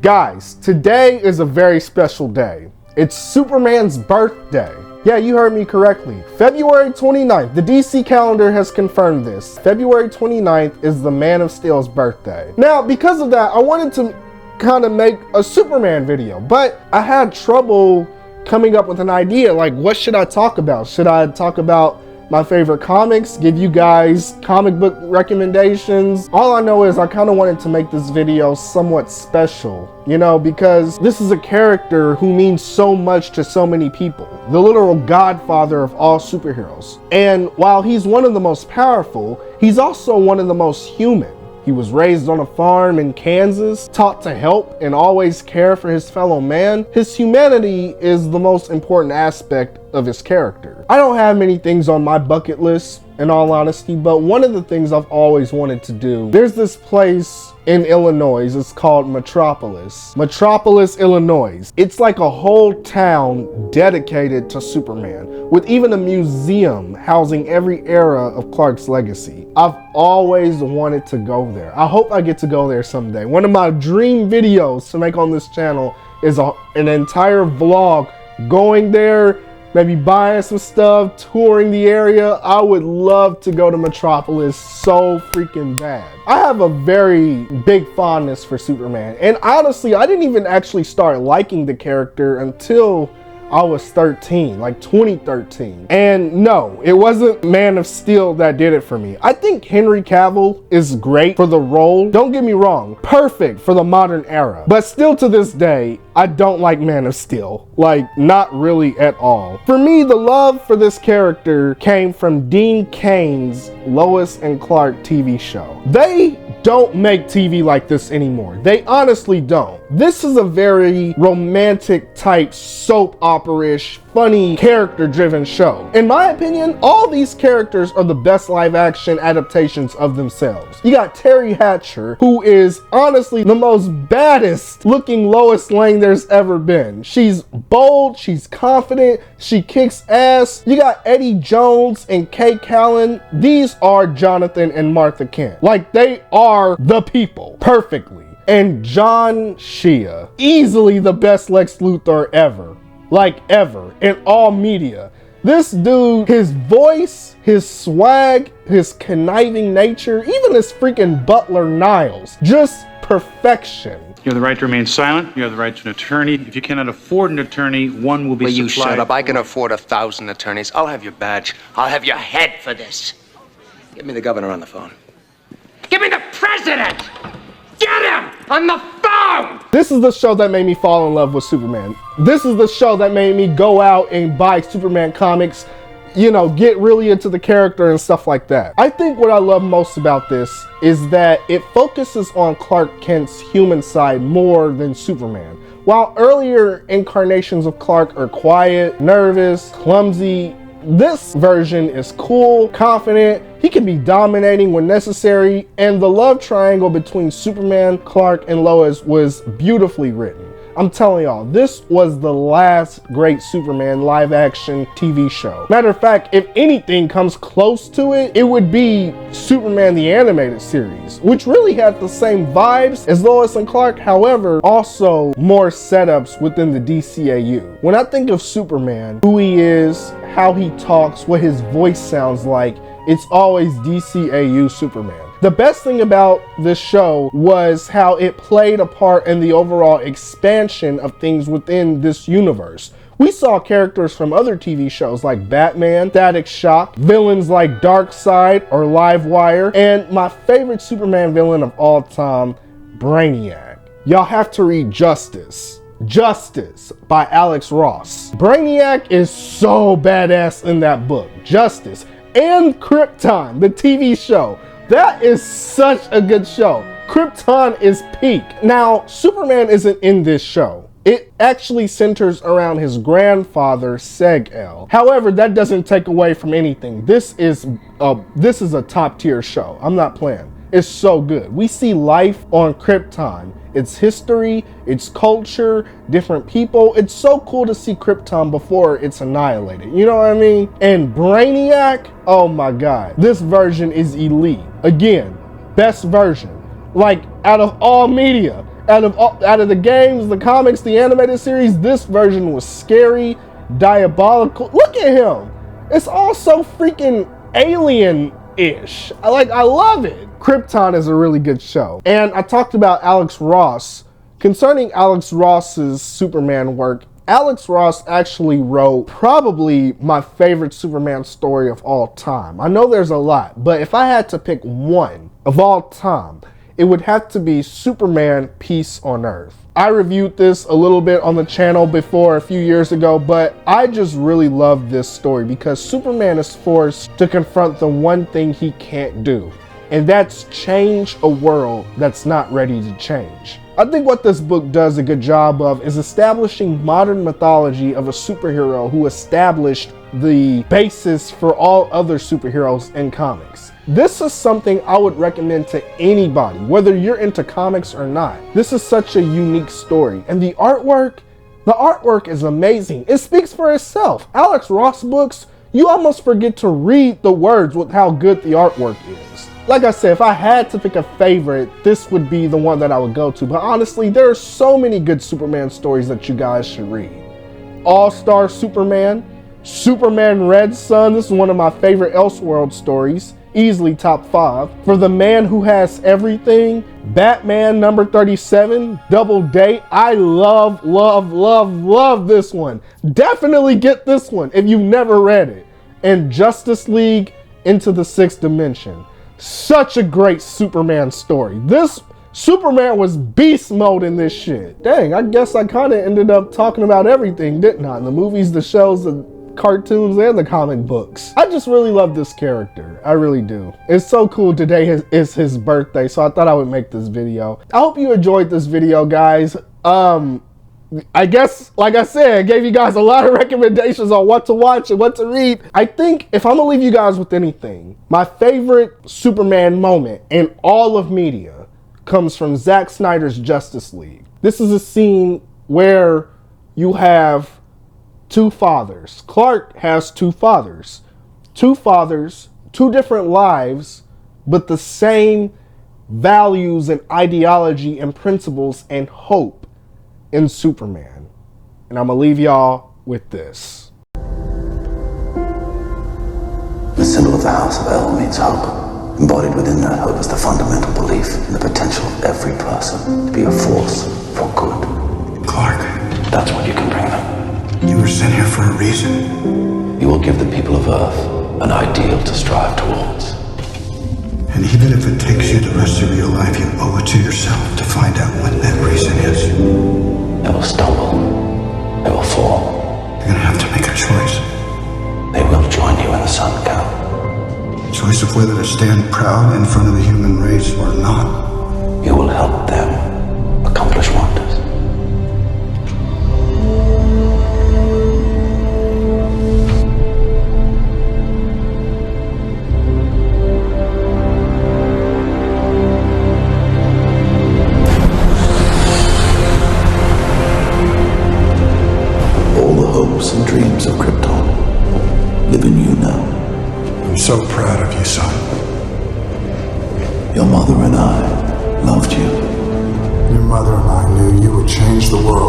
Guys, today is a very special day. It's Superman's birthday. Yeah, you heard me correctly. February 29th, the DC calendar has confirmed this. February 29th is the Man of Steel's birthday. Now, because of that, I wanted to kind of make a Superman video, but I had trouble coming up with an idea. Like, what should I talk about? Should I talk about my favorite comics, give you guys comic book recommendations? All I know is I kind of wanted to make this video somewhat special, you know, because this is a character who means so much to so many people. The literal godfather of all superheroes. And while he's one of the most powerful, he's also one of the most human. He was raised on a farm in Kansas, taught to help and always care for his fellow man. His humanity is the most important aspect of his character. I don't have many things on my bucket list, in all honesty, but one of the things I've always wanted to do, there's this place in Illinois, it's called Metropolis, Illinois. It's like a whole town dedicated to Superman, with even a museum housing every era of Clark's legacy. I've always wanted to go there. I hope I get to go there someday. One of my dream videos to make on this channel is an entire vlog going there, maybe buying some stuff, touring the area. I would love to go to Metropolis so freaking bad. I have a very big fondness for Superman. And honestly, I didn't even actually start liking the character until I was 13, like 2013. And no, it wasn't Man of Steel that did it for me. I think Henry Cavill is great for the role. Don't get me wrong, perfect for the modern era. But still to this day, I don't like Man of Steel. Like, not really at all. For me, the love for this character came from Dean Cain's Lois and Clark TV show. They don't make TV like this anymore. They honestly don't. This is a very romantic type soap opera-ish, funny, character-driven show. In my opinion, all these characters are the best live-action adaptations of themselves. You got Terry Hatcher, who is honestly the most baddest looking Lois Lane there's ever been. She's bold, she's confident, she kicks ass. You got Eddie Jones and Kay Callan. These are Jonathan and Martha Kent. Like, they are the people, perfectly. And John Shea, easily the best Lex Luthor ever. Like, ever, in all media. This dude, his voice, his swag, his conniving nature, even his freaking butler Niles, just perfection. You have the right to remain silent. You have the right to an attorney. If you cannot afford an attorney, one will be supplied. Will you shut up? I can afford 1,000 attorneys. I'll have your badge. I'll have your head for this. Get me the governor on the phone. Give me the president! Get him on the phone! This is the show that made me fall in love with Superman. This is the show that made me go out and buy Superman comics, you know, get really into the character and stuff like that. I think what I love most about this is that it focuses on Clark Kent's human side more than Superman. While earlier incarnations of Clark are quiet, nervous, clumsy, this version is cool, confident, he can be dominating when necessary, and the love triangle between Superman, Clark, and Lois was beautifully written. I'm telling y'all, this was the last great Superman live action TV show. Matter of fact, if anything comes close to it, it would be Superman the Animated Series, which really had the same vibes as Lois and Clark, however, also more setups within the DCAU. When I think of Superman, who he is, how he talks, what his voice sounds like, it's always DCAU Superman. The best thing about this show was how it played a part in the overall expansion of things within this universe. We saw characters from other TV shows like Batman, Static Shock, villains like Darkseid or Livewire, and my favorite Superman villain of all time, Brainiac. Y'all have to read Justice by Alex Ross. Brainiac is so badass in that book, Justice. And Krypton, the TV show. That is such a good show. Krypton is peak. Now, Superman isn't in this show. It actually centers around his grandfather, Kal-El. However, that doesn't take away from anything. This is a top tier show. I'm not playing. It's so good. We see life on Krypton. Its history, its culture, different people. It's so cool to see Krypton before it's annihilated. You know what I mean? And Brainiac, oh my God. This version is elite. Again, best version. Like, out of all media. Out of the games, the comics, the animated series, this version was scary, diabolical. Look at him. It's all so freaking alien-ish. I love it. Krypton is a really good show. And I talked about Alex Ross. Concerning Alex Ross's Superman work, Alex Ross actually wrote probably my favorite Superman story of all time. I know there's a lot, but if I had to pick one of all time, it would have to be Superman Peace on Earth. I reviewed this a little bit on the channel before a few years ago, but I just really love this story because Superman is forced to confront the one thing he can't do, and that's change a world that's not ready to change. I think what this book does a good job of is establishing modern mythology of a superhero who established the basis for all other superheroes in comics. This is something I would recommend to anybody, whether you're into comics or not. This is such a unique story, and the artwork is amazing. It speaks for itself. Alex Ross books, you almost forget to read the words with how good the artwork is. Like I said, if I had to pick a favorite, this would be the one that I would go to. But honestly, there are so many good Superman stories that you guys should read. All-Star Superman, Superman Red Sun, this is one of my favorite Elseworld stories, easily top 5. For the Man Who Has Everything, Batman number 37, Double Date. I love this one. Definitely get this one if you've never read it. And Justice League Into the Sixth Dimension. Such a great Superman story. This Superman was beast mode in this shit. Dang, I guess I kind of ended up talking about everything, didn't I? The movies, the shows, the cartoons, and the comic books. I just really love this character. I really do. It's so cool. Today is his birthday, so I thought I would make this video. I hope you enjoyed this video, guys. I guess, like I said, I gave you guys a lot of recommendations on what to watch and what to read. I think if I'm gonna leave you guys with anything, my favorite Superman moment in all of media comes from Zack Snyder's Justice League. This is a scene where you have two fathers. Clark has two fathers. Two fathers, two different lives, but the same values and ideology and principles and hope in Superman. And I'm gonna leave y'all with this. The symbol of the House of El means hope. Embodied within that hope is the fundamental belief in the potential of every person to be a force for good. Clark, that's what you can bring them. you were sent here for a reason. You will give the people of Earth an ideal to strive towards. And even if it takes you the rest of your life, you owe it to yourself to find out what that reason is. They will stumble. They will fall. You're gonna have to make a choice. They will join you in the sun, Kal. A choice of whether to stand proud in front of the human race or not. You will help them accomplish wonders. Hopes and dreams of Krypton live in you now. I'm so proud of you, son. Your mother and I loved you. Your mother and I knew you would change the world.